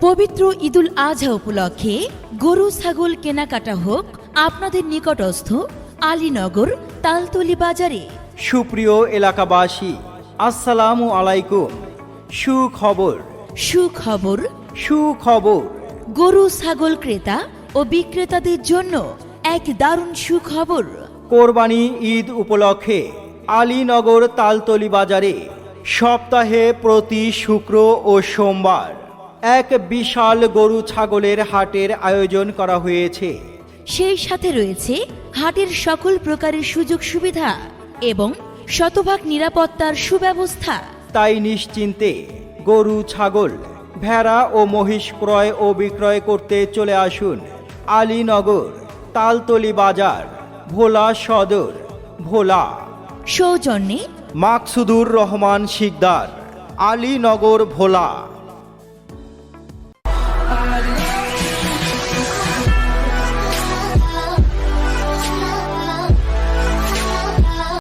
পবিত্র ঈদুল আজহা উপলক্ষে গরু ছাগল কেনাকাটা হোক আপনাদের নিকটস্থ আলীনগর তালতলি বাজারে। সুপ্রিয় এলাকাবাসী, আসসালামু আলাইকুম। সুখবর সুখবর, সুখবর। গরু ছাগল ক্রেতা ও বিক্রেতাদের জন্য এক দারুণ সুখবর। কোরবানি ঈদ উপলক্ষে আলীনগর তালতলি বাজারে সপ্তাহে প্রতি শুক্র ও সোমবার এক বিশাল গরু ছাগলের হাটের আয়োজন করা হয়েছে। সেই সাথে রয়েছে হাটের সকল প্রকারের সুযোগ সুবিধা এবং শতভাগ নিরাপত্তার সুব্যবস্থা। তাই নিশ্চিন্তে গরু ছাগল ভেড়া ও মহিষ ক্রয় ও বিক্রয় করতে চলে আসুন আলীনগর তালতলি বাজার, ভোলা সদর, ভোলা। সৌজন্যে মাকসুদুর রহমান শিকদার, আলীনগর, ভোলা।